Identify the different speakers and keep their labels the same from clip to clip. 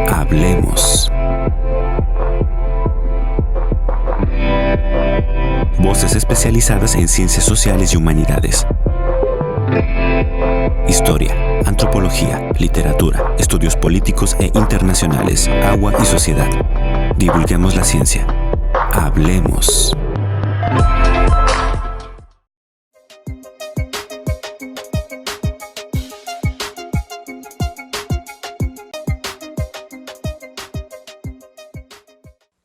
Speaker 1: Hablemos. Voces especializadas en ciencias sociales y humanidades. Historia, antropología, literatura, estudios políticos e internacionales, agua y sociedad. Divulguemos la ciencia. Hablemos.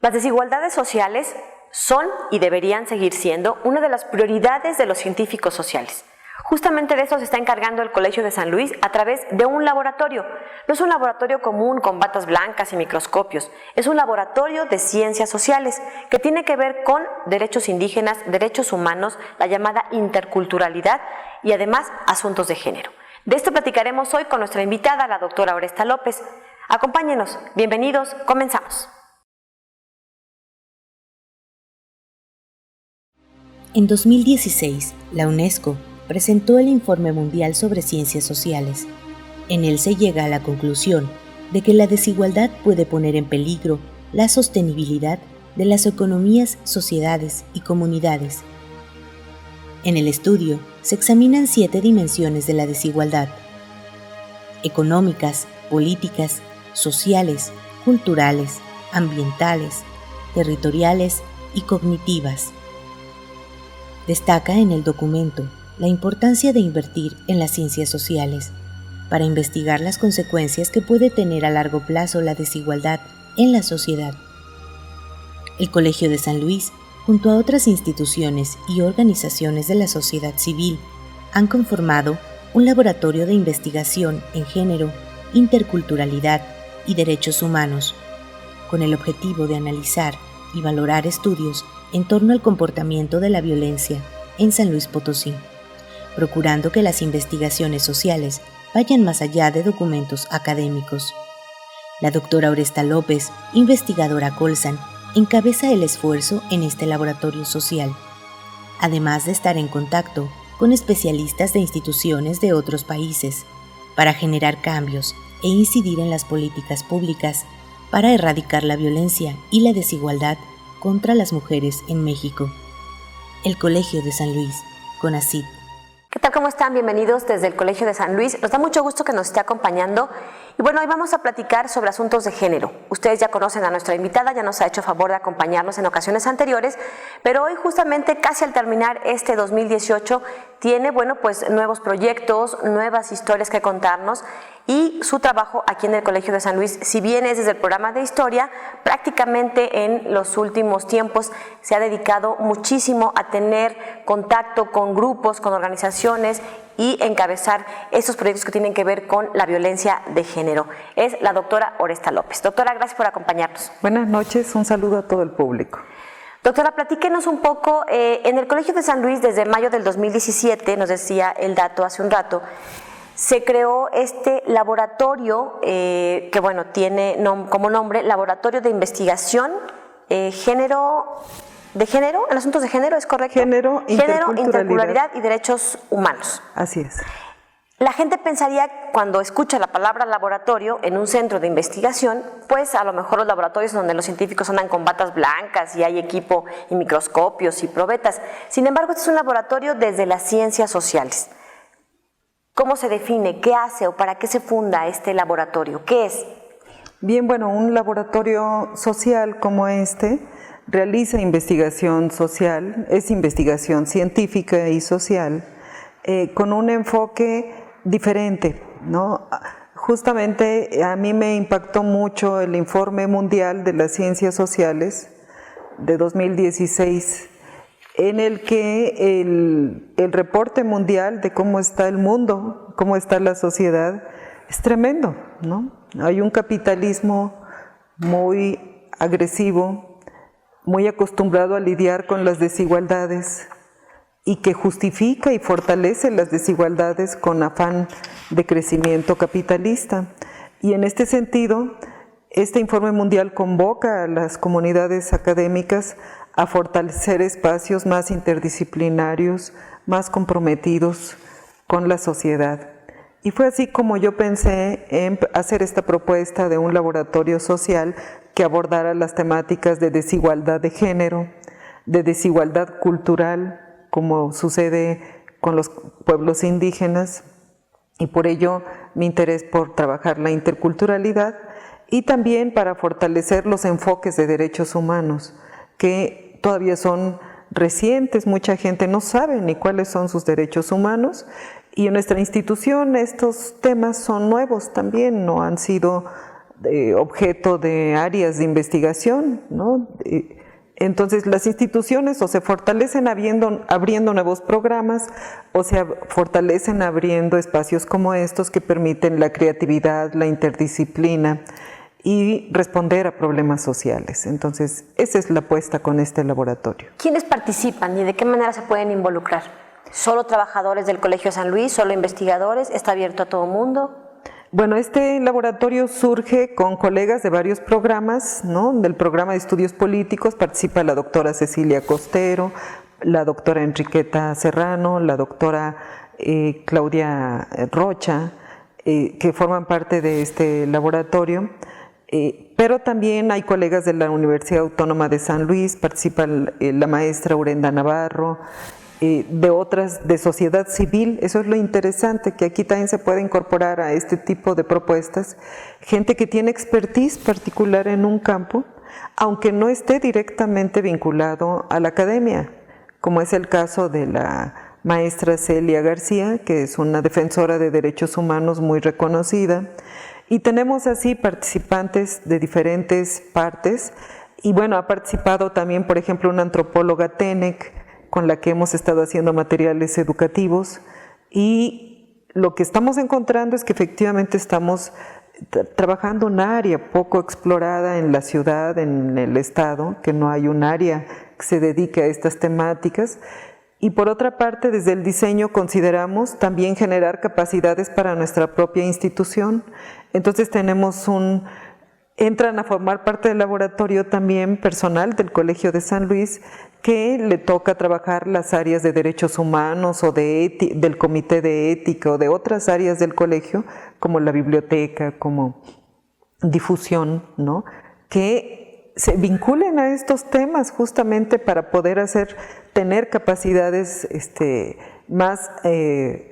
Speaker 2: Las desigualdades sociales son y deberían seguir siendo una de las prioridades de los científicos sociales. Justamente de eso se está encargando el Colegio de San Luis a través de un laboratorio. No es un laboratorio común con batas blancas y microscopios, es un laboratorio de ciencias sociales que tiene que ver con derechos indígenas, derechos humanos, la llamada interculturalidad y además asuntos de género. De esto platicaremos hoy con nuestra invitada, la doctora Oresta López. Acompáñenos, bienvenidos, comenzamos.
Speaker 3: En 2016, la UNESCO presentó el Informe Mundial sobre Ciencias Sociales. En él se llega a la conclusión de que la desigualdad puede poner en peligro la sostenibilidad de las economías, sociedades y comunidades. En el estudio se examinan 7 dimensiones de la desigualdad: económicas, políticas, sociales, culturales, ambientales, territoriales y cognitivas. Destaca en el documento la importancia de invertir en las ciencias sociales para investigar las consecuencias que puede tener a largo plazo la desigualdad en la sociedad. El Colegio de San Luis, junto a otras instituciones y organizaciones de la sociedad civil, han conformado un laboratorio de investigación en género, interculturalidad y derechos humanos, con el objetivo de analizar y valorar estudios en torno al comportamiento de la violencia en San Luis Potosí, procurando que las investigaciones sociales vayan más allá de documentos académicos. La doctora Oresta López, investigadora Colsan, encabeza el esfuerzo en este laboratorio social, además de estar en contacto con especialistas de instituciones de otros países, para generar cambios e incidir en las políticas públicas para erradicar la violencia y la desigualdad contra las mujeres en México. El Colegio de San Luis, CONACYT.
Speaker 2: ¿Qué tal? ¿Cómo están? Bienvenidos desde el Colegio de San Luis. Nos da mucho gusto que nos esté acompañando. Y bueno, hoy vamos a platicar sobre asuntos de género. Ustedes ya conocen a nuestra invitada, ya nos ha hecho favor de acompañarnos en ocasiones anteriores, pero hoy justamente casi al terminar este 2018 tiene, pues nuevos proyectos, nuevas historias que contarnos. Y su trabajo aquí en el Colegio de San Luis, si bien es desde el programa de historia, prácticamente en los últimos tiempos se ha dedicado muchísimo a tener contacto con grupos, con organizaciones y encabezar estos proyectos que tienen que ver con la violencia de género. Es la doctora Oresta López. Doctora, gracias por acompañarnos.
Speaker 4: Buenas noches, un saludo a todo el público.
Speaker 2: Doctora, platíquenos un poco, en el Colegio de San Luis desde mayo del 2017, nos decía el dato hace un rato, se creó este laboratorio que tiene como nombre Laboratorio de Investigación de Género, en asuntos de género, ¿es correcto?
Speaker 4: Género,
Speaker 2: interculturalidad y derechos humanos.
Speaker 4: Así es.
Speaker 2: La gente pensaría, cuando escucha la palabra laboratorio en un centro de investigación, pues a lo mejor los laboratorios donde los científicos andan con batas blancas y hay equipo y microscopios y probetas. Sin embargo, este es un laboratorio desde las ciencias sociales. ¿Cómo se define? ¿Qué hace o para qué se funda este laboratorio? ¿Qué es?
Speaker 4: Bien, un laboratorio social como este realiza investigación social, es investigación científica y social, con un enfoque diferente, ¿no? Justamente a mí me impactó mucho el Informe Mundial de las Ciencias Sociales de 2016, en el que el reporte mundial de cómo está el mundo, cómo está la sociedad, es tremendo, ¿no? Hay un capitalismo muy agresivo, muy acostumbrado a lidiar con las desigualdades y que justifica y fortalece las desigualdades con afán de crecimiento capitalista. Y en este sentido, Este informe mundial convoca a las comunidades académicas a fortalecer espacios más interdisciplinarios, más comprometidos con la sociedad. Y fue así como yo pensé en hacer esta propuesta de un laboratorio social que abordara las temáticas de desigualdad de género, de desigualdad cultural, como sucede con los pueblos indígenas, y por ello mi interés por trabajar la interculturalidad, y también para fortalecer los enfoques de derechos humanos, que todavía son recientes, mucha gente no sabe ni cuáles son sus derechos humanos, y en nuestra institución estos temas son nuevos también, no han sido objeto de áreas de investigación, ¿no? Entonces las instituciones o se fortalecen abriendo nuevos programas o se fortalecen abriendo espacios como estos que permiten la creatividad, la interdisciplina y responder a problemas sociales. Entonces esa es la apuesta con este laboratorio.
Speaker 2: ¿Quiénes participan y de qué manera se pueden involucrar? ¿Solo trabajadores del Colegio de San Luis? ¿Solo investigadores? ¿Está abierto a todo mundo?
Speaker 4: Bueno, este laboratorio surge con colegas de varios programas, ¿no? Del programa de estudios políticos participa la doctora Cecilia Costero, la doctora Enriqueta Serrano, la doctora Claudia Rocha, que forman parte de este laboratorio. Pero también hay colegas de la Universidad Autónoma de San Luis, participa la maestra Urenda Navarro, de otras, de sociedad civil. Eso es lo interesante, que aquí también se puede incorporar a este tipo de propuestas, gente que tiene expertise particular en un campo, aunque no esté directamente vinculado a la academia, como es el caso de la maestra Celia García, que es una defensora de derechos humanos muy reconocida, y tenemos así participantes de diferentes partes, y bueno, ha participado también, por ejemplo, una antropóloga Tenec, con la que hemos estado haciendo materiales educativos, y lo que estamos encontrando es que efectivamente estamos trabajando un área poco explorada en la ciudad, en el estado, que no hay un área que se dedique a estas temáticas, y por otra parte desde el diseño consideramos también generar capacidades para nuestra propia institución. Entonces entran a formar parte del laboratorio también personal del Colegio de San Luis, que le toca trabajar las áreas de derechos humanos o del comité de ética o de otras áreas del colegio, como la biblioteca, como difusión, ¿no? Que se vinculen a estos temas justamente para poder tener capacidades más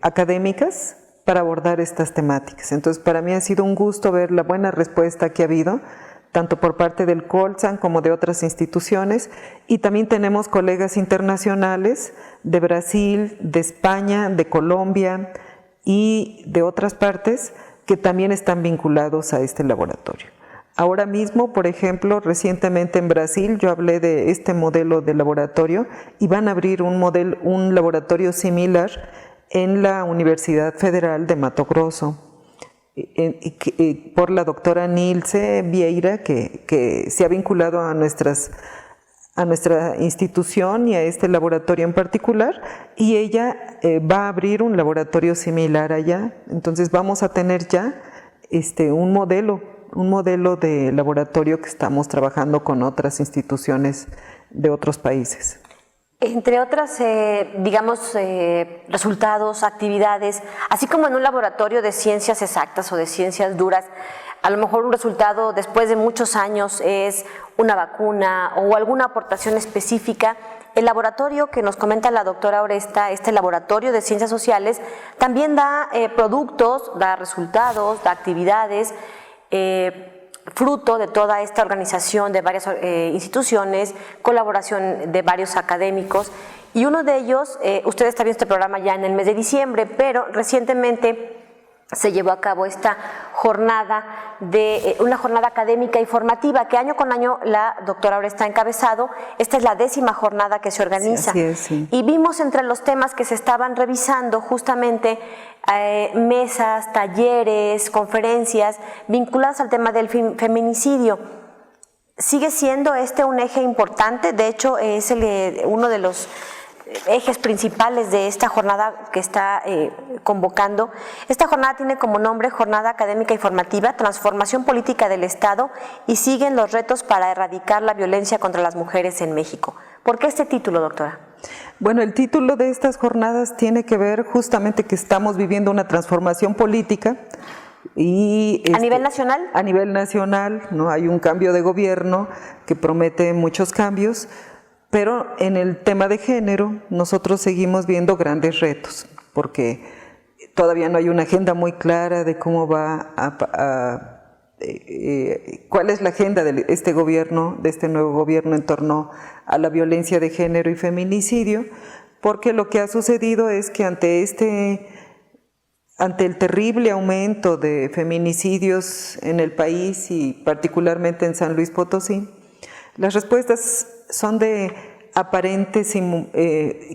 Speaker 4: académicas para abordar estas temáticas. Entonces para mí ha sido un gusto ver la buena respuesta que ha habido, tanto por parte del Colsan como de otras instituciones, y también tenemos colegas internacionales de Brasil, de España, de Colombia y de otras partes que también están vinculados a este laboratorio. Ahora mismo, por ejemplo, recientemente en Brasil yo hablé de este modelo de laboratorio y van a abrir un laboratorio similar en la Universidad Federal de Mato Grosso, por la doctora Nilce Vieira, que se ha vinculado a nuestra institución y a este laboratorio en particular, y ella va a abrir un laboratorio similar allá. Entonces vamos a tener ya un modelo de laboratorio que estamos trabajando con otras instituciones de otros países.
Speaker 2: Entre otras, resultados, actividades, así como en un laboratorio de ciencias exactas o de ciencias duras, a lo mejor un resultado después de muchos años es una vacuna o alguna aportación específica. El laboratorio que nos comenta la doctora Oresta, este laboratorio de ciencias sociales, también da productos, da resultados, da actividades, fruto de toda esta organización de varias instituciones, colaboración de varios académicos, y uno de ellos, usted está viendo este programa ya en el mes de diciembre, pero recientemente se llevó a cabo esta jornada una jornada académica y formativa que año con año la doctora Oresta ha encabezado. Esta es la 10ª jornada que se organiza.
Speaker 4: Sí, así es, sí.
Speaker 2: Y vimos entre los temas que se estaban revisando justamente mesas, talleres, conferencias vinculadas al tema del feminicidio. ¿Sigue siendo un eje importante? De hecho, es uno de los ejes principales de esta jornada que está convocando. Esta jornada tiene como nombre Jornada Académica y Formativa, Transformación Política del Estado y siguen los retos para erradicar la violencia contra las mujeres en México. ¿Por qué este título, doctora?
Speaker 4: Bueno, el título de estas jornadas tiene que ver justamente que estamos viviendo una transformación política y
Speaker 2: ¿a nivel nacional?
Speaker 4: A nivel nacional, ¿no? Hay un cambio de gobierno que promete muchos cambios, pero en el tema de género nosotros seguimos viendo grandes retos, porque todavía no hay una agenda muy clara de cómo va cuál es la agenda de este gobierno, de este nuevo gobierno en torno a la violencia de género y feminicidio, porque lo que ha sucedido es que ante el terrible aumento de feminicidios en el país y particularmente en San Luis Potosí, las respuestas son de aparentes,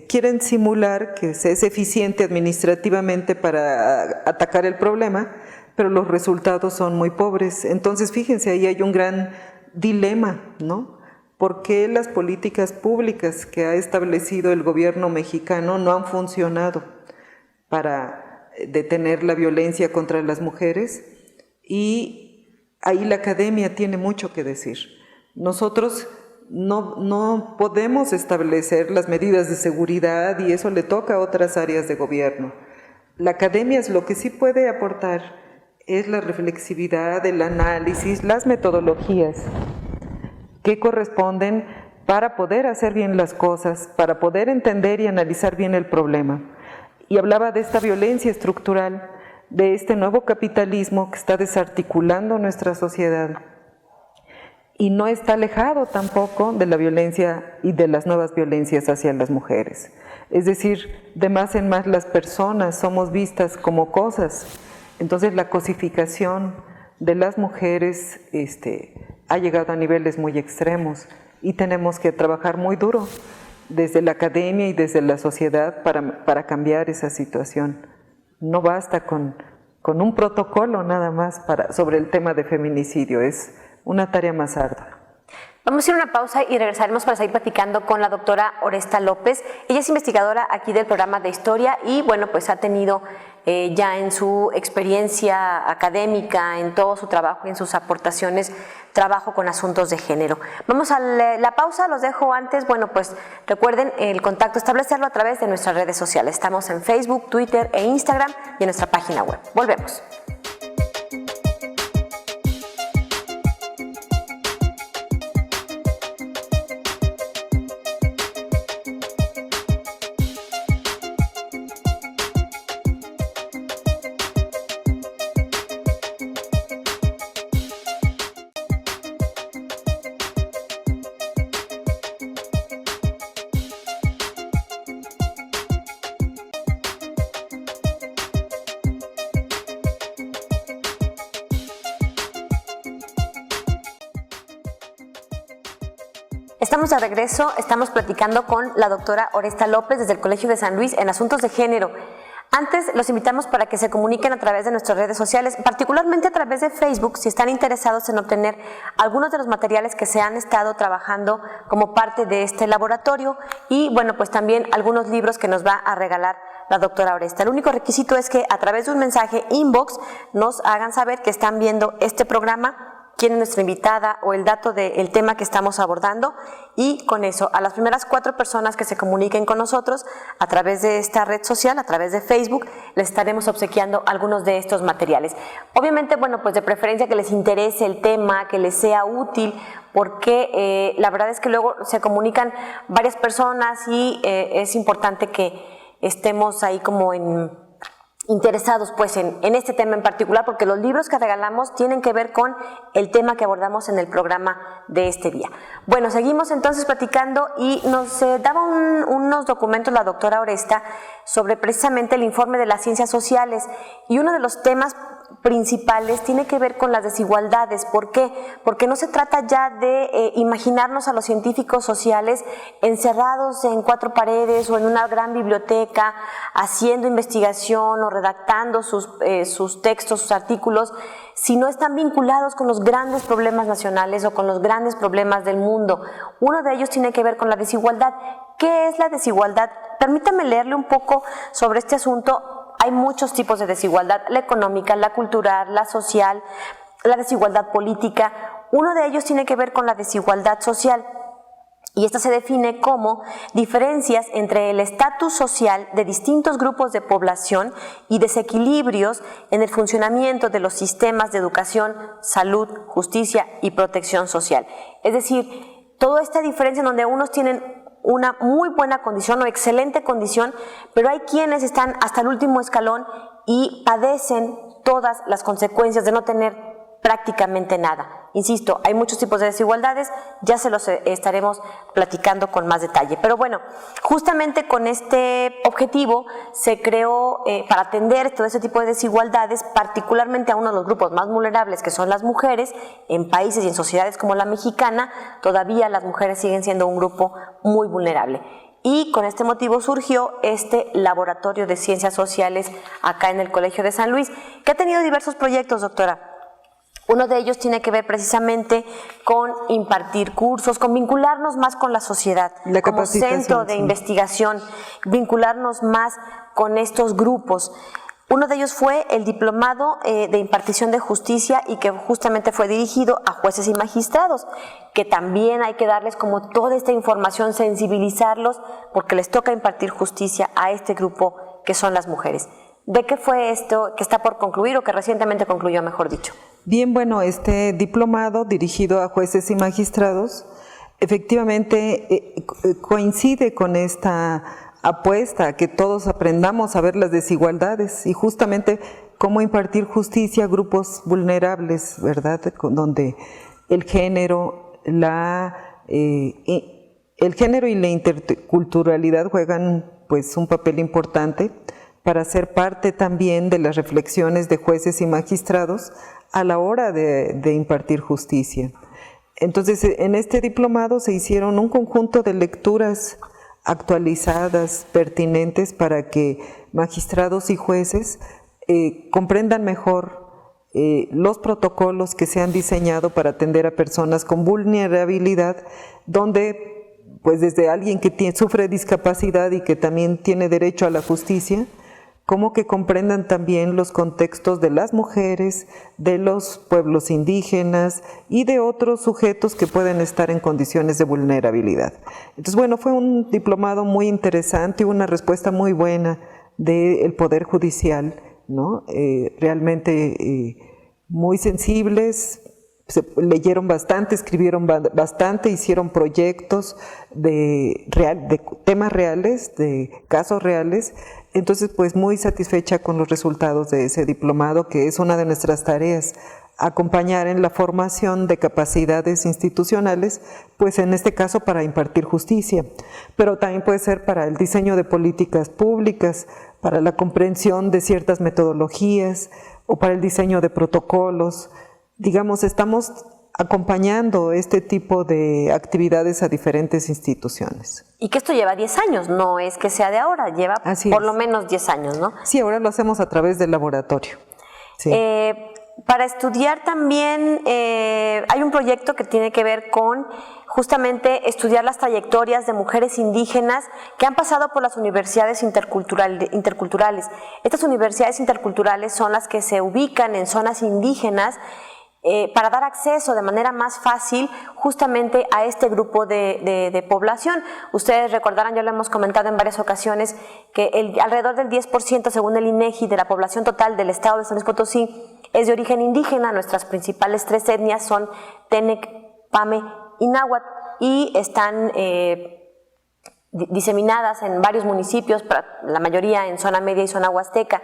Speaker 4: quieren simular que se es eficiente administrativamente para atacar el problema, pero los resultados son muy pobres. Entonces, fíjense, ahí hay un gran dilema, ¿no? ¿Por qué las políticas públicas que ha establecido el gobierno mexicano no han funcionado para detener la violencia contra las mujeres? Y ahí la academia tiene mucho que decir. Nosotros no podemos establecer las medidas de seguridad y eso le toca a otras áreas de gobierno. La academia es lo que sí puede aportar, es la reflexividad, el análisis, las metodologías que corresponden para poder hacer bien las cosas, para poder entender y analizar bien el problema. Y hablaba de esta violencia estructural, de este nuevo capitalismo que está desarticulando nuestra sociedad y no está alejado tampoco de la violencia y de las nuevas violencias hacia las mujeres. Es decir, de más en más las personas somos vistas como cosas. Entonces la cosificación de las mujeres ha llegado a niveles muy extremos y tenemos que trabajar muy duro desde la academia y desde la sociedad para cambiar esa situación. No basta con un protocolo nada más sobre el tema de feminicidio, es una tarea más ardua.
Speaker 2: Vamos a ir a una pausa y regresaremos para seguir platicando con la doctora Oresta López. Ella es investigadora aquí del programa de Historia y bueno, pues ha tenido ya en su experiencia académica, en todo su trabajo y en sus aportaciones, trabajo con asuntos de género. Vamos a la pausa, los dejo antes. Bueno, pues recuerden el contacto, establecerlo a través de nuestras redes sociales. Estamos en Facebook, Twitter e Instagram y en nuestra página web. Volvemos. Estamos de regreso, estamos platicando con la doctora Oresta López desde el Colegio de San Luis en asuntos de género. Antes los invitamos para que se comuniquen a través de nuestras redes sociales, particularmente a través de Facebook, si están interesados en obtener algunos de los materiales que se han estado trabajando como parte de este laboratorio y bueno, pues también algunos libros que nos va a regalar la doctora Oresta. El único requisito es que a través de un mensaje inbox nos hagan saber que están viendo este programa, quién es nuestra invitada o el dato del tema que estamos abordando y con eso a las primeras 4 personas que se comuniquen con nosotros a través de esta red social, a través de Facebook, les estaremos obsequiando algunos de estos materiales. Obviamente, bueno, pues de preferencia que les interese el tema, que les sea útil, porque la verdad es que luego se comunican varias personas y es importante que estemos ahí como interesados pues en este tema en particular, porque los libros que regalamos tienen que ver con el tema que abordamos en el programa de este día. Bueno, seguimos entonces platicando y nos daba unos documentos la doctora Oresta sobre precisamente el informe de las ciencias sociales y uno de los temas principales tiene que ver con las desigualdades. ¿Por qué? Porque no se trata ya de imaginarnos a los científicos sociales encerrados en 4 paredes o en una gran biblioteca haciendo investigación o redactando sus textos, sus artículos, si no están vinculados con los grandes problemas nacionales o con los grandes problemas del mundo. Uno de ellos tiene que ver con la desigualdad. ¿qué es la desigualdad? Permítame leerle un poco sobre este asunto. Hay muchos tipos de desigualdad, la económica, la cultural, la social, la desigualdad política. Uno de ellos tiene que ver con la desigualdad social. Y esta se define como diferencias entre el estatus social de distintos grupos de población y desequilibrios en el funcionamiento de los sistemas de educación, salud, justicia y protección social. Es decir, toda esta diferencia en donde unos tienen una muy buena condición o excelente condición, pero hay quienes están hasta el último escalón y padecen todas las consecuencias de no tener prácticamente nada. Insisto, hay muchos tipos de desigualdades, ya se los estaremos platicando con más detalle. Pero bueno, justamente con este objetivo se creó para atender todo ese tipo de desigualdades, particularmente a uno de los grupos más vulnerables, que son las mujeres. En países y en sociedades como la mexicana, todavía las mujeres siguen siendo un grupo muy vulnerable. Y con este motivo surgió este laboratorio de ciencias sociales acá en el Colegio de San Luis, que ha tenido diversos proyectos, doctora. Uno de ellos tiene que ver precisamente con impartir cursos, con vincularnos más con la sociedad, como centro de investigación, vincularnos más con estos grupos. Uno de ellos fue el diplomado de impartición de justicia y que justamente fue dirigido a jueces y magistrados, que también hay que darles como toda esta información, sensibilizarlos, porque les toca impartir justicia a este grupo que son las mujeres. ¿De qué fue esto que está por concluir o que recientemente concluyó, mejor dicho?
Speaker 4: Bien, bueno, este diplomado dirigido a jueces y magistrados efectivamente coincide con esta apuesta a que todos aprendamos a ver las desigualdades y justamente cómo impartir justicia a grupos vulnerables, ¿verdad? Donde el género y la interculturalidad juegan pues un papel importante para ser parte también de las reflexiones de jueces y magistrados a la hora de impartir justicia. Entonces, en este diplomado se hicieron un conjunto de lecturas actualizadas, pertinentes, para que magistrados y jueces comprendan mejor los protocolos que se han diseñado para atender a personas con vulnerabilidad, donde, pues desde alguien que sufre discapacidad y que también tiene derecho a la justicia, como que comprendan también los contextos de las mujeres, de los pueblos indígenas y de otros sujetos que pueden estar en condiciones de vulnerabilidad. Entonces, bueno, fue un diplomado muy interesante y una respuesta muy buena del Poder Judicial, ¿no? Realmente muy sensibles, leyeron bastante, escribieron bastante, hicieron proyectos de temas reales, de casos reales. Entonces, pues muy satisfecha con los resultados de ese diplomado, que es una de nuestras tareas, acompañar en la formación de capacidades institucionales, pues en este caso para impartir justicia, pero también puede ser para el diseño de políticas públicas, para la comprensión de ciertas metodologías o para el diseño de protocolos. Digamos, estamos acompañando este tipo de actividades a diferentes instituciones.
Speaker 2: Y que esto lleva 10 años, no es que sea de ahora, lleva por lo menos 10 años, ¿no?
Speaker 4: Sí, ahora lo hacemos a través del laboratorio. Sí.
Speaker 2: Para estudiar también hay un proyecto que tiene que ver con justamente estudiar las trayectorias de mujeres indígenas que han pasado por las universidades interculturales. Estas universidades interculturales son las que se ubican en zonas indígenas para dar acceso de manera más fácil justamente a este grupo de población. Ustedes recordarán, ya lo hemos comentado en varias ocasiones, que alrededor del 10%, según el INEGI, de la población total del estado de San Luis Potosí es de origen indígena. Nuestras principales 3 etnias son Tenec, Pame y Náhuatl, y están diseminadas en varios municipios, la mayoría en zona media y zona huasteca.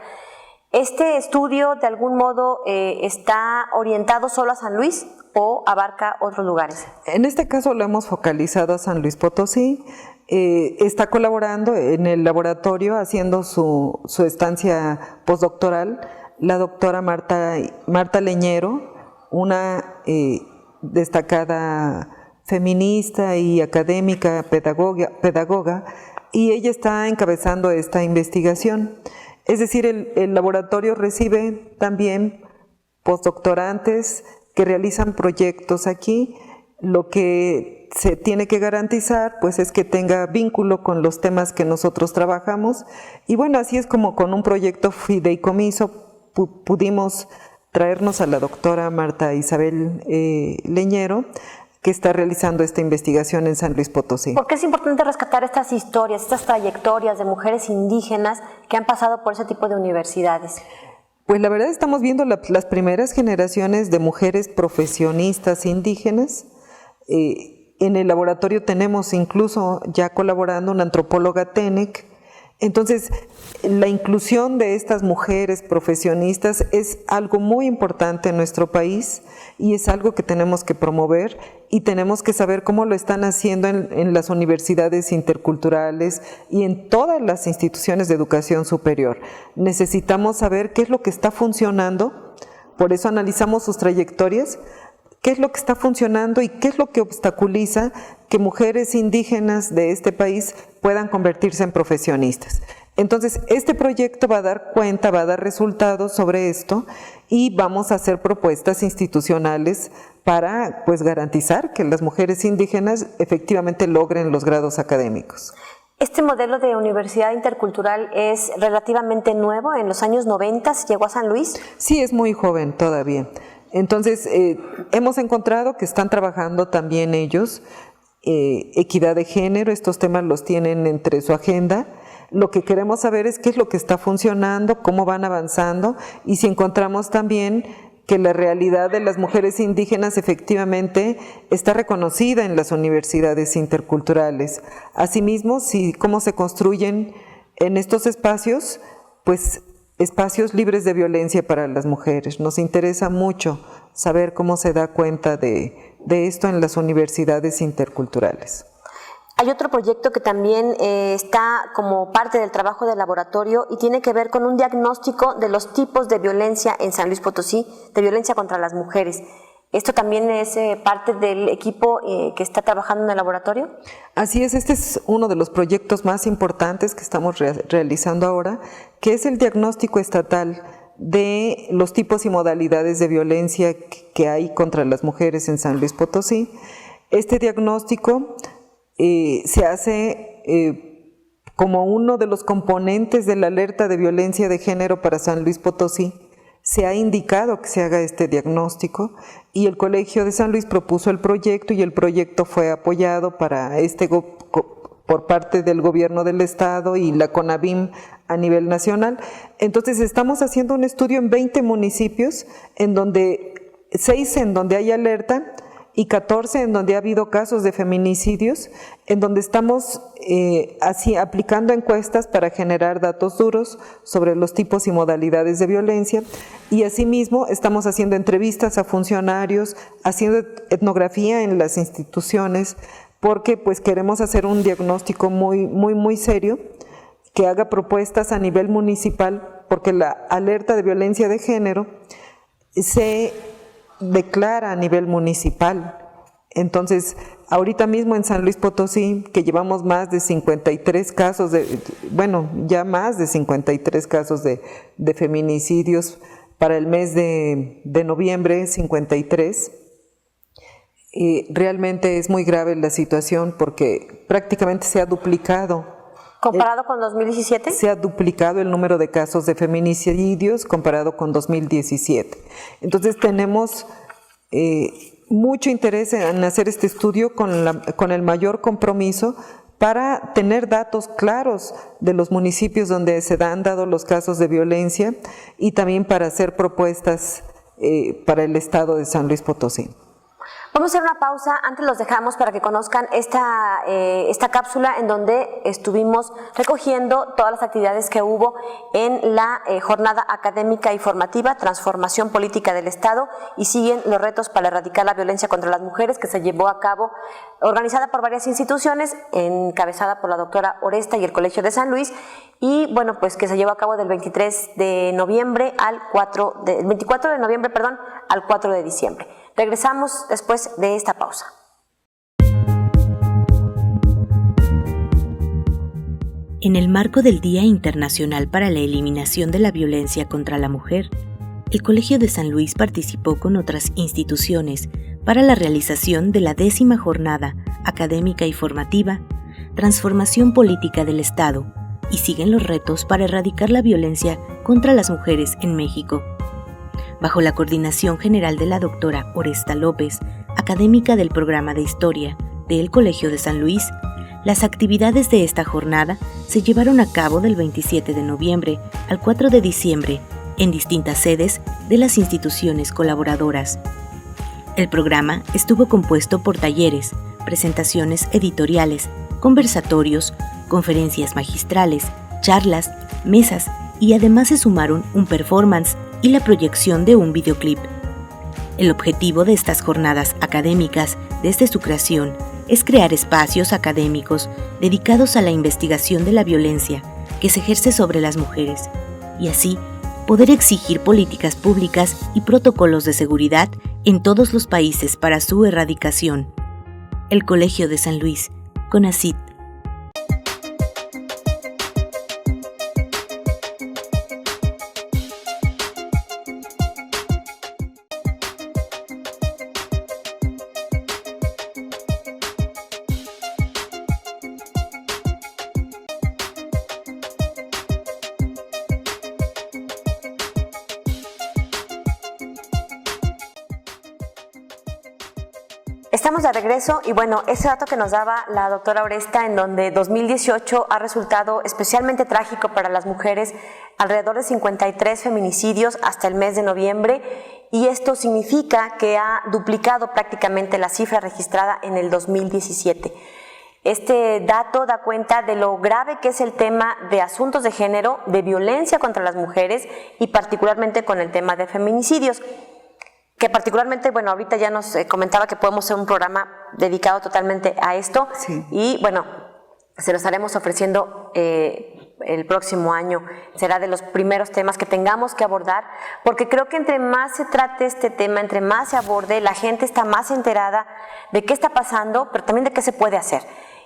Speaker 2: ¿Este estudio de algún modo está orientado solo a San Luis o abarca otros lugares?
Speaker 4: En este caso lo hemos focalizado a San Luis Potosí. Está colaborando en el laboratorio haciendo su estancia postdoctoral la doctora Marta Leñero, una destacada feminista y académica pedagoga, y ella está encabezando esta investigación. Es decir, el laboratorio recibe también postdoctorantes que realizan proyectos aquí. Lo que se tiene que garantizar pues es que tenga vínculo con los temas que nosotros trabajamos, y bueno, así es como con un proyecto fideicomiso pudimos traernos a la doctora Marta Isabel Leñero, que está realizando esta investigación en San Luis Potosí.
Speaker 2: ¿Por qué es importante rescatar estas historias, estas trayectorias de mujeres indígenas que han pasado por ese tipo de universidades?
Speaker 4: Pues la verdad estamos viendo las primeras generaciones de mujeres profesionistas indígenas. En el laboratorio tenemos incluso ya colaborando una antropóloga TENEC. Entonces, la inclusión de estas mujeres profesionistas es algo muy importante en nuestro país y es algo que tenemos que promover y tenemos que saber cómo lo están haciendo en las universidades interculturales y en todas las instituciones de educación superior. Necesitamos saber qué es lo que está funcionando, por eso analizamos sus trayectorias, qué es lo que está funcionando y qué es lo que obstaculiza que mujeres indígenas de este país puedan convertirse en profesionistas. Entonces, este proyecto va a dar cuenta, va a dar resultados sobre esto y vamos a hacer propuestas institucionales para pues garantizar que las mujeres indígenas efectivamente logren los grados académicos.
Speaker 2: Este modelo de universidad intercultural es relativamente nuevo, en los años 90 llegó a San Luis.
Speaker 4: Sí, es muy joven todavía. Entonces, hemos encontrado que están trabajando también ellos equidad de género, estos temas los tienen entre su agenda. Lo que queremos saber es qué es lo que está funcionando, cómo van avanzando y si encontramos también que la realidad de las mujeres indígenas efectivamente está reconocida en las universidades interculturales. Asimismo, cómo se construyen en estos espacios, pues espacios libres de violencia para las mujeres. Nos interesa mucho saber cómo se da cuenta de esto en las universidades interculturales.
Speaker 2: Hay otro proyecto que también está como parte del trabajo del laboratorio y tiene que ver con un diagnóstico de los tipos de violencia en San Luis Potosí, de violencia contra las mujeres. ¿Esto también es parte del equipo que está trabajando en el laboratorio?
Speaker 4: Así es, este es uno de los proyectos más importantes que estamos realizando ahora, que es el diagnóstico estatal de los tipos y modalidades de violencia que hay contra las mujeres en San Luis Potosí. Este diagnóstico se hace como uno de los componentes de la alerta de violencia de género para San Luis Potosí. Se ha indicado que se haga este diagnóstico y el Colegio de San Luis propuso el proyecto y el proyecto fue apoyado para por parte del gobierno del estado y la CONAVIM a nivel nacional. Entonces estamos haciendo un estudio en 20 municipios, en donde 6 en donde hay alerta y 14 en donde ha habido casos de feminicidios, en donde estamos así aplicando encuestas para generar datos duros sobre los tipos y modalidades de violencia, y asimismo estamos haciendo entrevistas a funcionarios, haciendo etnografía en las instituciones, porque pues queremos hacer un diagnóstico muy serio, que haga propuestas a nivel municipal, porque la alerta de violencia de género se declara a nivel municipal. Entonces, ahorita mismo en San Luis Potosí, que llevamos más de 53 casos ya más de 53 casos de feminicidios para el mes de noviembre, 53. Realmente es muy grave la situación porque prácticamente se ha duplicado.
Speaker 2: ¿Comparado con 2017?
Speaker 4: Se ha duplicado el número de casos de feminicidios comparado con 2017. Entonces tenemos mucho interés en hacer este estudio con el mayor compromiso para tener datos claros de los municipios donde se han dado los casos de violencia y también para hacer propuestas para el estado de San Luis Potosí.
Speaker 2: Vamos a hacer una pausa, antes los dejamos para que conozcan esta cápsula en donde estuvimos recogiendo todas las actividades que hubo en la jornada académica y formativa Transformación Política del Estado y siguen los retos para erradicar la violencia contra las mujeres, que se llevó a cabo, organizada por varias instituciones, encabezada por la doctora Oresta y el Colegio de San Luis, y bueno, pues que se llevó a cabo del 24 de noviembre al 4 de diciembre. Regresamos después de esta pausa.
Speaker 3: En el marco del Día Internacional para la Eliminación de la Violencia contra la Mujer, el Colegio de San Luis participó con otras instituciones para la realización de la 10ª jornada académica y formativa Transformación Política del Estado, y siguen los retos para erradicar la violencia contra las mujeres en México. Bajo la coordinación general de la doctora Oresta López, académica del programa de Historia del Colegio de San Luis, las actividades de esta jornada se llevaron a cabo del 27 de noviembre al 4 de diciembre en distintas sedes de las instituciones colaboradoras. El programa estuvo compuesto por talleres, presentaciones editoriales, conversatorios, conferencias magistrales, charlas, mesas y además se sumaron un performance y la proyección de un videoclip. El objetivo de estas jornadas académicas desde su creación es crear espacios académicos dedicados a la investigación de la violencia que se ejerce sobre las mujeres y así poder exigir políticas públicas y protocolos de seguridad en todos los países para su erradicación. El Colegio de San Luis, CONACYT.
Speaker 2: Estamos de regreso y bueno, ese dato que nos daba la doctora Oresta, en donde 2018 ha resultado especialmente trágico para las mujeres, alrededor de 53 feminicidios hasta el mes de noviembre, y esto significa que ha duplicado prácticamente la cifra registrada en el 2017. Este dato da cuenta de lo grave que es el tema de asuntos de género, de violencia contra las mujeres y particularmente con el tema de feminicidios. Que particularmente, bueno, ahorita ya nos comentaba que podemos hacer un programa dedicado totalmente a esto. Sí. Y bueno, se lo estaremos ofreciendo el próximo año. Será de los primeros temas que tengamos que abordar, porque creo que entre más se trate este tema, entre más se aborde, la gente está más enterada de qué está pasando, pero también de qué se puede hacer.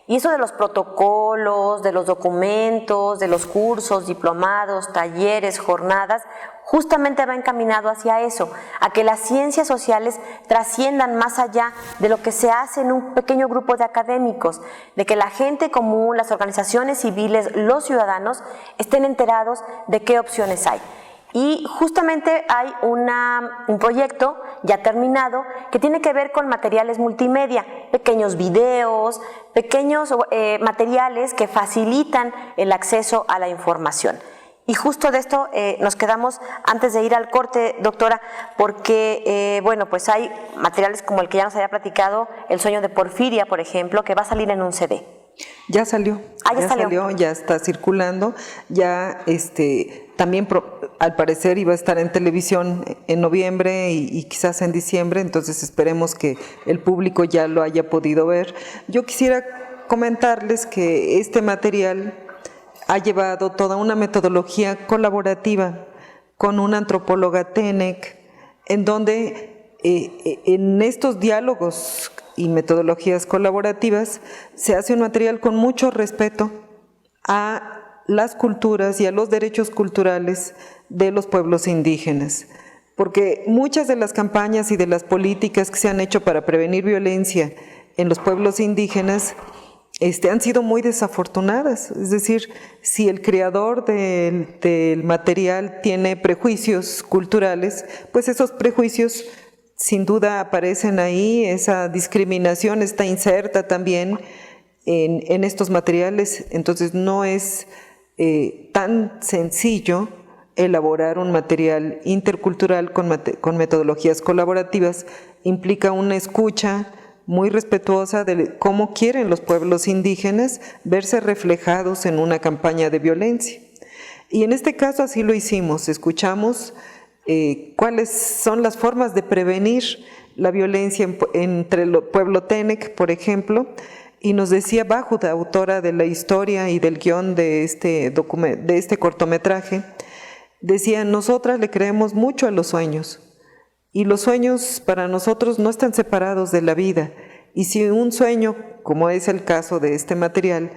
Speaker 2: Y eso de los protocolos, de los documentos, de los cursos, diplomados, talleres, jornadas, justamente va encaminado hacia eso, a que las ciencias sociales trasciendan más allá de lo que se hace en un pequeño grupo de académicos, de que la gente común, las organizaciones civiles, los ciudadanos estén enterados de qué opciones hay. Y justamente hay un proyecto ya terminado que tiene que ver con materiales multimedia, pequeños videos, pequeños materiales que facilitan el acceso a la información. Y justo de esto nos quedamos antes de ir al corte, doctora, porque bueno, pues hay materiales como el que ya nos había platicado, El sueño de Porfiria, por ejemplo, que va a salir en un CD.
Speaker 4: Ya salió, ya está circulando, ya también al parecer iba a estar en televisión en noviembre y quizás en diciembre, entonces esperemos que el público ya lo haya podido ver. Yo quisiera comentarles que este material ha llevado toda una metodología colaborativa con una antropóloga TENEC, en donde en estos diálogos y metodologías colaborativas se hace un material con mucho respeto a las culturas y a los derechos culturales de los pueblos indígenas, porque muchas de las campañas y de las políticas que se han hecho para prevenir violencia en los pueblos indígenas han sido muy desafortunadas. Es decir, si el creador del material tiene prejuicios culturales, pues esos prejuicios sin duda aparecen ahí, esa discriminación está inserta también en estos materiales, entonces no es tan sencillo elaborar un material intercultural con metodologías colaborativas, implica una escucha muy respetuosa de cómo quieren los pueblos indígenas verse reflejados en una campaña de violencia. Y en este caso así lo hicimos, escuchamos cuáles son las formas de prevenir la violencia entre el pueblo TENEC, por ejemplo, y nos decía Bajuda, autora de la historia y del guión de este cortometraje, decía: nosotras le creemos mucho a los sueños, y los sueños para nosotros no están separados de la vida, y si un sueño, como es el caso de este material,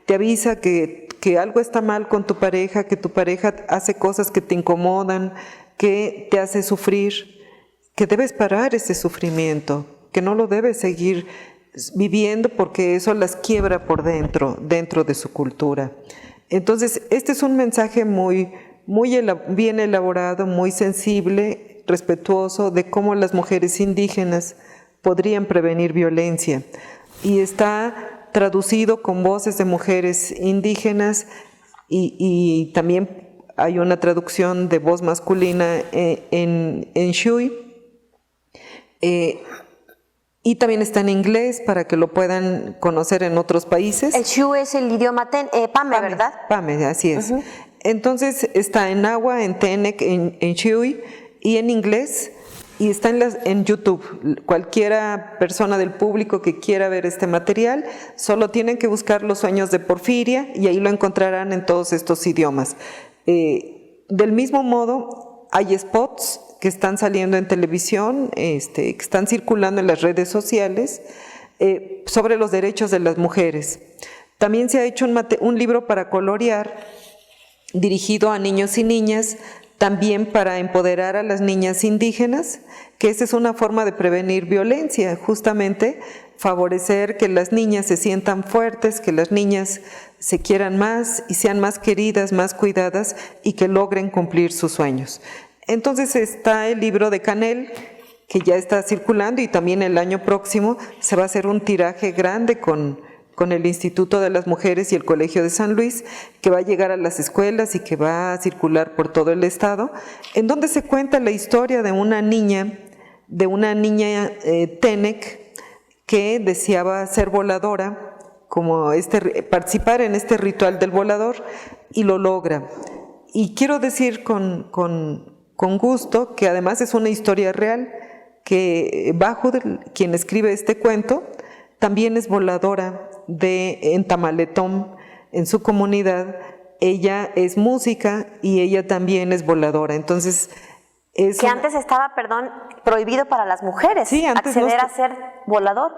Speaker 4: te avisa que algo está mal con tu pareja, que tu pareja hace cosas que te incomodan, que te hace sufrir, que debes parar ese sufrimiento, que no lo debes seguir viviendo porque eso las quiebra por dentro de su cultura. Entonces, este es un mensaje muy bien elaborado, muy sensible, respetuoso de cómo las mujeres indígenas podrían prevenir violencia. Y está traducido con voces de mujeres indígenas y también hay una traducción de voz masculina en Shui. Y también está en inglés para que lo puedan conocer en otros países.
Speaker 2: El Shu es el idioma Pame, ¿verdad?
Speaker 4: Pame, así es. Entonces está en Agua, en Tenec, en Shui y en inglés, y está en YouTube. Cualquiera persona del público que quiera ver este material, solo tienen que buscar Los sueños de Porfiria y ahí lo encontrarán en todos estos idiomas. Del mismo modo, hay spots que están saliendo en televisión, que están circulando en las redes sociales sobre los derechos de las mujeres. También se ha hecho un libro para colorear dirigido a niños y niñas, también para empoderar a las niñas indígenas, que esa es una forma de prevenir violencia, justamente favorecer que las niñas se sientan fuertes, que las niñas se quieran más y sean más queridas, más cuidadas y que logren cumplir sus sueños. Entonces está el libro de Canel, que ya está circulando, y también el año próximo se va a hacer un tiraje grande con el Instituto de las Mujeres y el Colegio de San Luis, que va a llegar a las escuelas y que va a circular por todo el estado, en donde se cuenta la historia de una niña Tenec que deseaba ser voladora, como participar en este ritual del volador, y lo logra. Y quiero decir con gusto que además es una historia real, que Bajo, quien escribe este cuento, también es voladora en Tamaletón, en su comunidad. Ella es música y ella también es voladora. Entonces,
Speaker 2: que antes estaba, prohibido para las mujeres acceder a ser volador.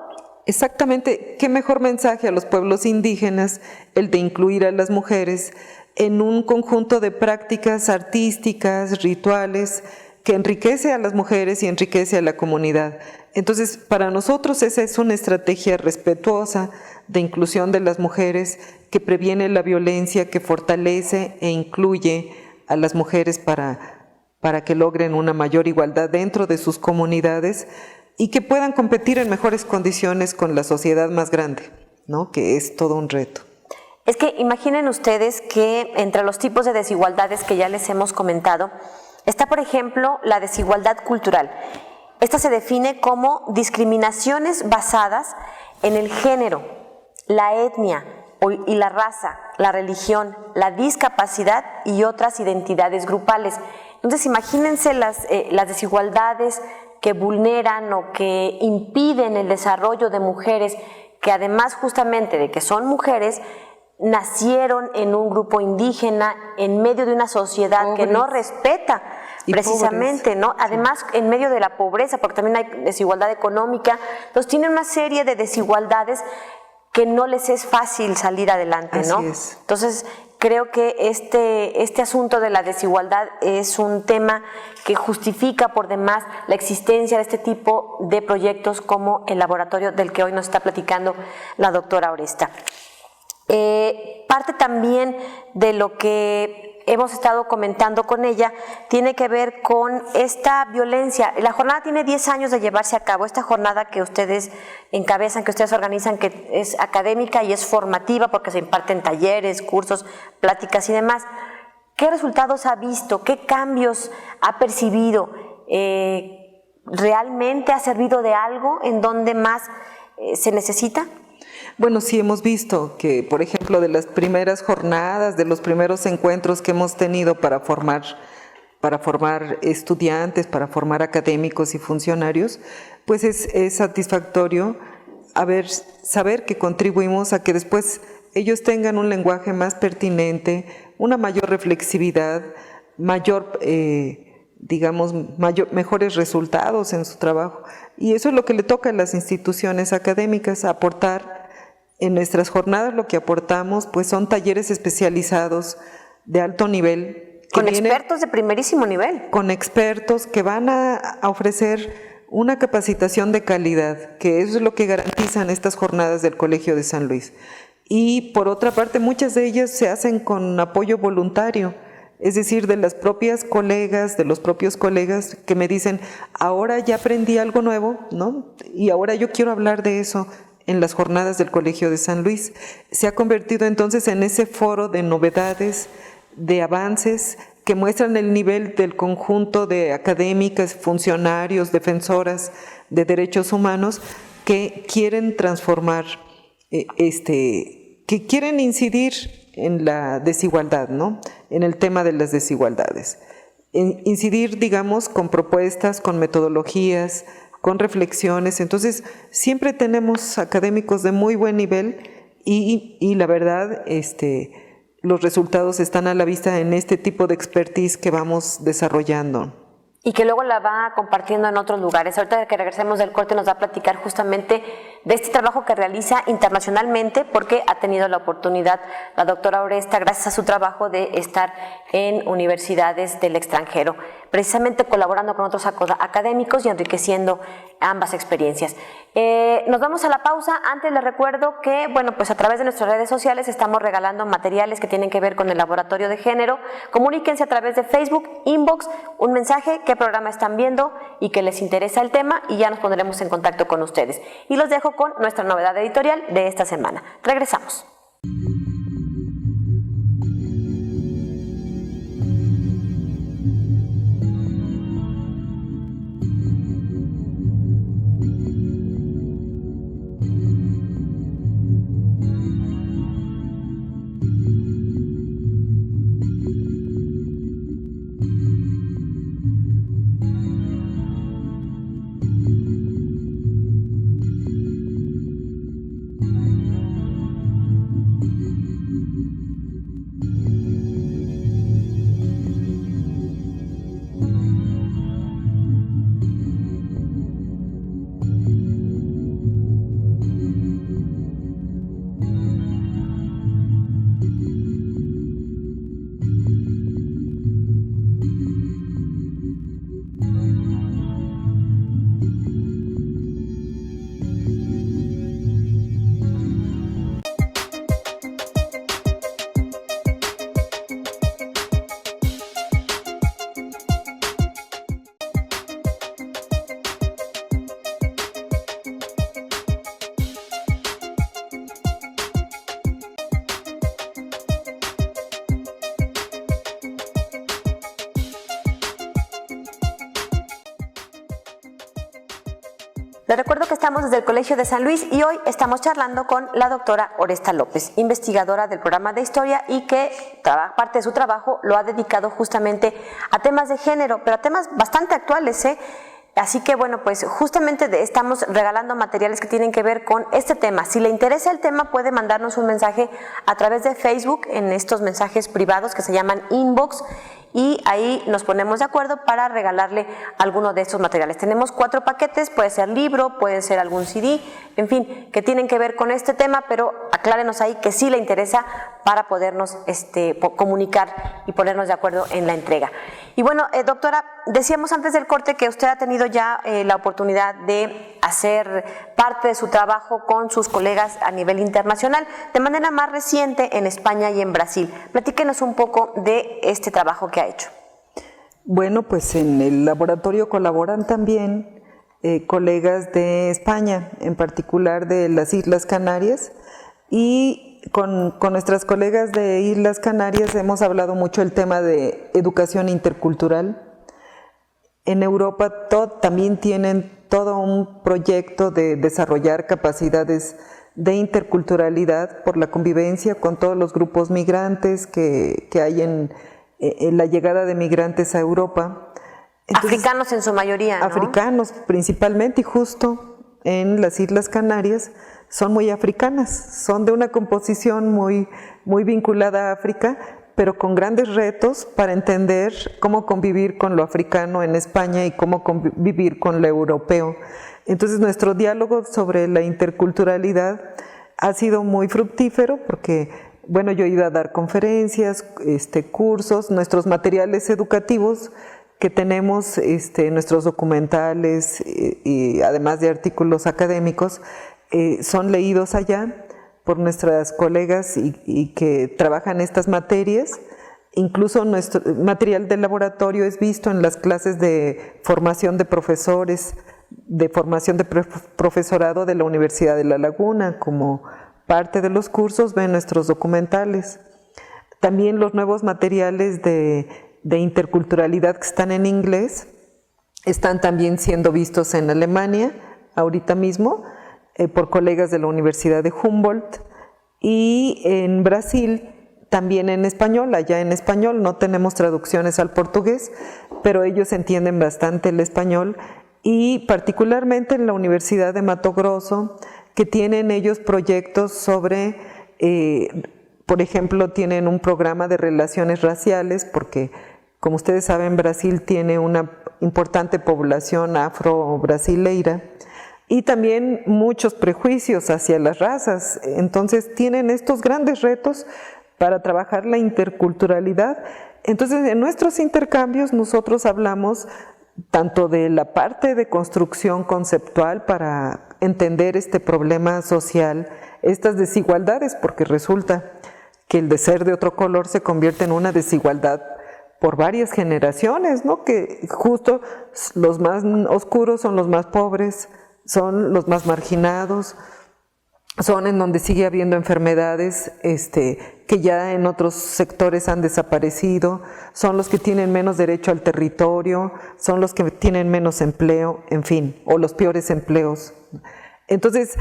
Speaker 4: Exactamente. Qué mejor mensaje a los pueblos indígenas el de incluir a las mujeres en un conjunto de prácticas artísticas, rituales, que enriquece a las mujeres y enriquece a la comunidad. Entonces, para nosotros esa es una estrategia respetuosa de inclusión de las mujeres, que previene la violencia, que fortalece e incluye a las mujeres para que logren una mayor igualdad dentro de sus comunidades y que puedan competir en mejores condiciones con la sociedad más grande, ¿no? Que es todo un reto.
Speaker 2: Es que imaginen ustedes que entre los tipos de desigualdades que ya les hemos comentado, está, por ejemplo, la desigualdad cultural. Esta se define como discriminaciones basadas en el género, la etnia y la raza, la religión, la discapacidad y otras identidades grupales. Entonces, imagínense las desigualdades que vulneran o que impiden el desarrollo de mujeres que, además justamente de que son mujeres, nacieron en un grupo indígena, en medio de una sociedad pobres, que no respeta precisamente, pobres, ¿no? Además, en medio de la pobreza, porque también hay desigualdad económica, entonces tienen una serie de desigualdades que no les es fácil salir adelante, ¿no?
Speaker 4: Así es.
Speaker 2: Entonces, creo que este asunto de la desigualdad es un tema que justifica por demás la existencia de este tipo de proyectos como el laboratorio del que hoy nos está platicando la doctora Oresta. Parte también de lo que hemos estado comentando con ella tiene que ver con esta violencia. La jornada tiene 10 años de llevarse a cabo, esta jornada que ustedes encabezan, que ustedes organizan, que es académica y es formativa porque se imparten talleres, cursos, pláticas y demás. ¿Qué resultados ha visto? ¿Qué cambios ha percibido? ¿Realmente ha servido de algo en donde más se necesita?
Speaker 4: Bueno, sí hemos visto que, por ejemplo, de las primeras jornadas, de los primeros encuentros que hemos tenido para formar estudiantes, para formar académicos y funcionarios, pues es satisfactorio saber que contribuimos a que después ellos tengan un lenguaje más pertinente, una mayor reflexividad, mejores resultados en su trabajo. Y eso es lo que le toca a las instituciones académicas, aportar. En nuestras jornadas lo que aportamos pues son talleres especializados de alto nivel
Speaker 2: Con expertos de primerísimo nivel.
Speaker 4: Con expertos que van a ofrecer una capacitación de calidad, que es lo que garantizan estas jornadas del Colegio de San Luis. Y por otra parte, muchas de ellas se hacen con apoyo voluntario, es decir, de las propias colegas, de los propios colegas que me dicen, ahora ya aprendí algo nuevo, ¿no? Y ahora yo quiero hablar de eso en las jornadas del Colegio de San Luis. Se ha convertido entonces en ese foro de novedades, de avances que muestran el nivel del conjunto de académicas, funcionarios, defensoras de derechos humanos que quieren transformar, que quieren incidir en la desigualdad, ¿no? En el tema de las desigualdades. Incidir, digamos, con propuestas, con metodologías, con reflexiones. Entonces, siempre tenemos académicos de muy buen nivel y la verdad, los resultados están a la vista en este tipo de expertise que vamos desarrollando.
Speaker 2: Y que luego la va compartiendo en otros lugares. Ahorita que regresemos del corte nos va a platicar justamente de este trabajo que realiza internacionalmente, porque ha tenido la oportunidad la doctora Oresta, gracias a su trabajo, de estar en universidades del extranjero, precisamente colaborando con otros académicos y enriqueciendo ambas experiencias. Nos vamos a la pausa. Antes les recuerdo que, bueno, pues a través de nuestras redes sociales estamos regalando materiales que tienen que ver con el laboratorio de género. Comuníquense a través de Facebook, inbox, un mensaje, qué programa están viendo y que les interesa el tema, y ya nos pondremos en contacto con ustedes. Y los dejo con nuestra novedad editorial de esta semana. Regresamos. Les recuerdo que estamos desde el Colegio de San Luis y hoy estamos charlando con la doctora Oresta López, investigadora del programa de historia y que parte de su trabajo lo ha dedicado justamente a temas de género, pero a temas bastante actuales, ¿eh? Así que bueno, pues justamente estamos regalando materiales que tienen que ver con este tema. Si le interesa el tema, puede mandarnos un mensaje a través de Facebook en estos mensajes privados que se llaman inbox, y ahí nos ponemos de acuerdo para regalarle alguno de estos materiales. Tenemos 4 paquetes, puede ser libro, puede ser algún CD, en fin, que tienen que ver con este tema, pero aclárenos ahí que sí le interesa para podernos comunicar y ponernos de acuerdo en la entrega. Y bueno, doctora, decíamos antes del corte que usted ha tenido ya la oportunidad de hacer parte de su trabajo con sus colegas a nivel internacional, de manera más reciente en España y en Brasil. Platíquenos un poco de este trabajo que ha hecho.
Speaker 4: Bueno, pues en el laboratorio colaboran también colegas de España, en particular de las Islas Canarias, y con nuestras colegas de Islas Canarias hemos hablado mucho del tema de educación intercultural. En Europa también tienen todo un proyecto de desarrollar capacidades de interculturalidad por la convivencia con todos los grupos migrantes que hay en la llegada de migrantes a Europa. Entonces,
Speaker 2: africanos en su mayoría, ¿no?
Speaker 4: Africanos principalmente, y justo en las Islas Canarias son muy africanas, son de una composición muy vinculada a África, pero con grandes retos para entender cómo convivir con lo africano en España y cómo convivir con lo europeo. Entonces nuestro diálogo sobre la interculturalidad ha sido muy fructífero porque bueno, yo he ido a dar conferencias, cursos, nuestros materiales educativos que tenemos, nuestros documentales y además de artículos académicos, son leídos allá por nuestras colegas y que trabajan estas materias. Incluso nuestro material de laboratorio es visto en las clases de formación de profesores, de formación de profesorado de la Universidad de La Laguna. Como parte de los cursos ven nuestros documentales. También los nuevos materiales de interculturalidad que están en inglés están también siendo vistos en Alemania, ahorita mismo, por colegas de la Universidad de Humboldt, y en Brasil también en español. Allá en español no tenemos traducciones al portugués, pero ellos entienden bastante el español, y particularmente en la Universidad de Mato Grosso, que tienen ellos proyectos sobre, por ejemplo, tienen un programa de relaciones raciales, porque como ustedes saben, Brasil tiene una importante población afro-brasileira y también muchos prejuicios hacia las razas. Entonces tienen estos grandes retos para trabajar la interculturalidad. Entonces, en nuestros intercambios nosotros hablamos tanto de la parte de construcción conceptual para entender este problema social, estas desigualdades, porque resulta que el de ser de otro color se convierte en una desigualdad por varias generaciones, ¿no? Que justo los más oscuros son los más pobres, son los más marginados, son en donde sigue habiendo enfermedades que ya en otros sectores han desaparecido, son los que tienen menos derecho al territorio, son los que tienen menos empleo, en fin, o los peores empleos. Entonces,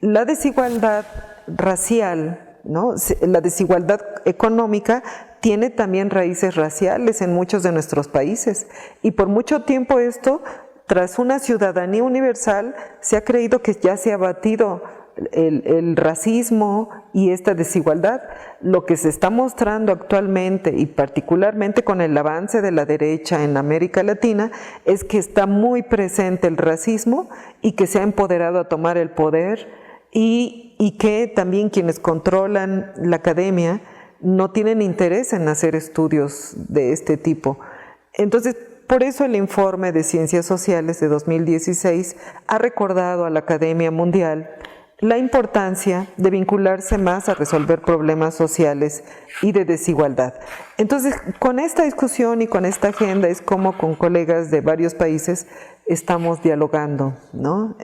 Speaker 4: la desigualdad racial, ¿no? La desigualdad económica tiene también raíces raciales en muchos de nuestros países, y por mucho tiempo esto, tras una ciudadanía universal, se ha creído que ya se ha abatido el racismo y esta desigualdad. Lo que se está mostrando actualmente, y particularmente con el avance de la derecha en América Latina, es que está muy presente el racismo y que se ha empoderado a tomar el poder, y que también quienes controlan la academia no tienen interés en hacer estudios de este tipo. Entonces, por eso el informe de Ciencias Sociales de 2016 ha recordado a la Academia Mundial la importancia de vincularse más a resolver problemas sociales y de desigualdad. Entonces, con esta discusión y con esta agenda es como con colegas de varios países estamos dialogando, ¿no?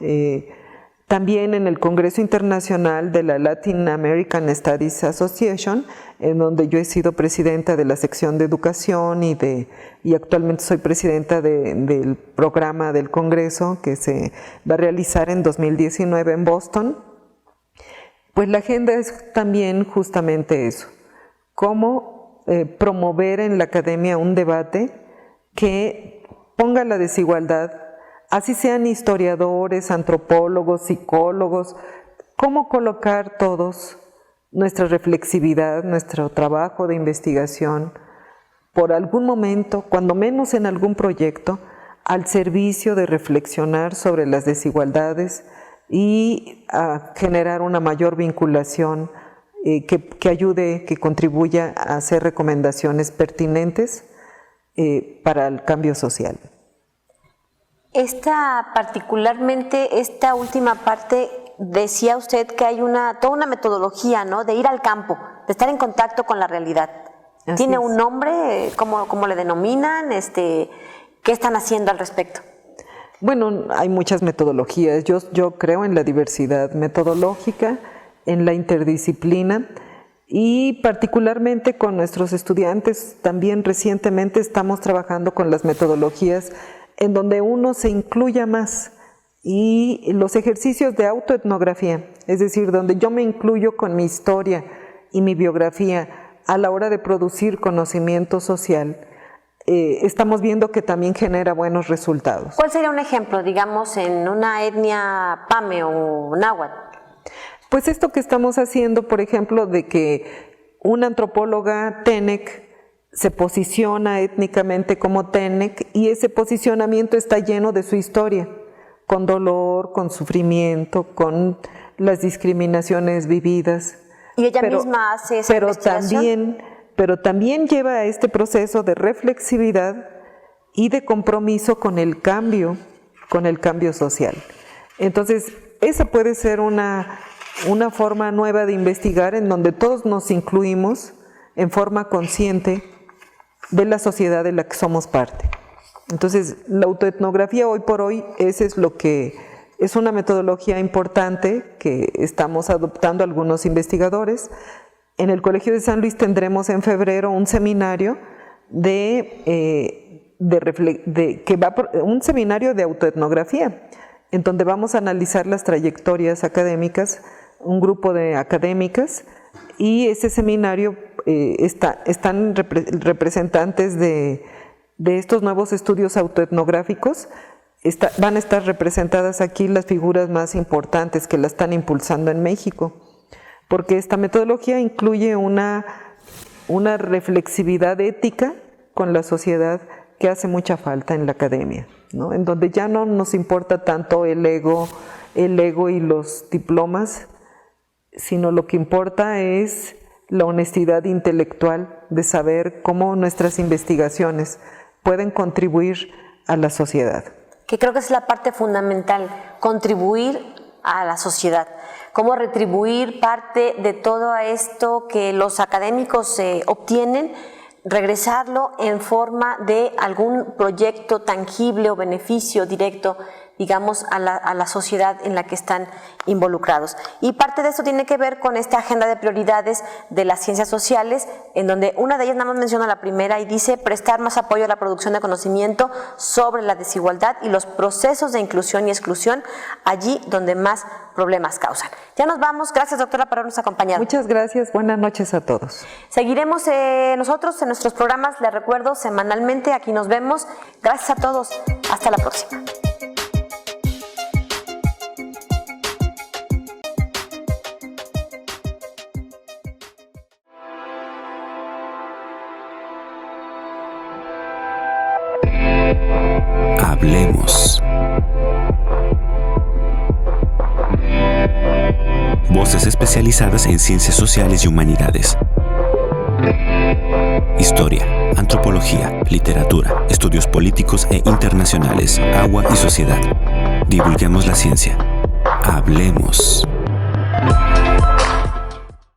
Speaker 4: También en el Congreso Internacional de la Latin American Studies Association, en donde yo he sido presidenta de la sección de educación y actualmente soy presidenta del programa del Congreso que se va a realizar en 2019 en Boston, pues la agenda es también justamente eso, cómo promover en la academia un debate que ponga la desigualdad, así sean historiadores, antropólogos, psicólogos, cómo colocar todos nuestra reflexividad, nuestro trabajo de investigación, por algún momento, cuando menos en algún proyecto, al servicio de reflexionar sobre las desigualdades y a generar una mayor vinculación que ayude, que contribuya a hacer recomendaciones pertinentes para el cambio social.
Speaker 2: Particularmente esta última parte, decía usted que hay toda una metodología, ¿no? De ir al campo, de estar en contacto con la realidad.
Speaker 4: Así
Speaker 2: ¿Tiene
Speaker 4: es.
Speaker 2: un nombre? ¿Cómo le denominan? ¿Qué están haciendo al respecto?
Speaker 4: Bueno, hay muchas metodologías. Yo creo en la diversidad metodológica, en la interdisciplina, y particularmente con nuestros estudiantes también recientemente estamos trabajando con las metodologías en donde uno se incluya más, y los ejercicios de autoetnografía, es decir, donde yo me incluyo con mi historia y mi biografía a la hora de producir conocimiento social, estamos viendo que también genera buenos resultados.
Speaker 2: ¿Cuál sería un ejemplo, digamos, en una etnia pame o náhuatl?
Speaker 4: Pues esto que estamos haciendo, por ejemplo, de que una antropóloga Tenec se posiciona étnicamente como Tenec, y ese posicionamiento está lleno de su historia, con dolor, con sufrimiento, con las discriminaciones vividas.
Speaker 2: ¿Y ella misma hace esa investigación?
Speaker 4: Pero también lleva a este proceso de reflexividad y de compromiso con el cambio social. Entonces, esa puede ser una forma nueva de investigar en donde todos nos incluimos en forma consciente de la sociedad de la que somos parte. Entonces, la autoetnografía hoy por hoy, ese es lo que es una metodología importante que estamos adoptando algunos investigadores. En el Colegio de San Luis tendremos en febrero un seminario un seminario de autoetnografía, en donde vamos a analizar las trayectorias académicas, un grupo de académicas, y ese seminario están representantes de estos nuevos estudios autoetnográficos. Van a estar representadas aquí las figuras más importantes que la están impulsando en México, porque esta metodología incluye una reflexividad ética con la sociedad que hace mucha falta en la academia, ¿no? En donde ya no nos importa tanto el ego y los diplomas, sino lo que importa es la honestidad intelectual de saber cómo nuestras investigaciones pueden contribuir a la sociedad.
Speaker 2: Que creo que es la parte fundamental, contribuir a la sociedad. Cómo retribuir parte de todo esto que los académicos obtienen, regresarlo en forma de algún proyecto tangible o beneficio directo, digamos, a la sociedad en la que están involucrados. Y parte de esto tiene que ver con esta agenda de prioridades de las ciencias sociales, en donde una de ellas nada más menciona la primera y dice prestar más apoyo a la producción de conocimiento sobre la desigualdad y los procesos de inclusión y exclusión allí donde más problemas causan. Ya nos vamos. Gracias, doctora, por habernos acompañado.
Speaker 4: Muchas gracias. Buenas noches a todos.
Speaker 2: Seguiremos nosotros en nuestros programas, les recuerdo, semanalmente. Aquí nos vemos. Gracias a todos. Hasta la próxima.
Speaker 1: Hablemos. Voces especializadas en ciencias sociales y humanidades. Historia, antropología, literatura, estudios políticos e internacionales, agua y sociedad. Divulguemos la ciencia. Hablemos.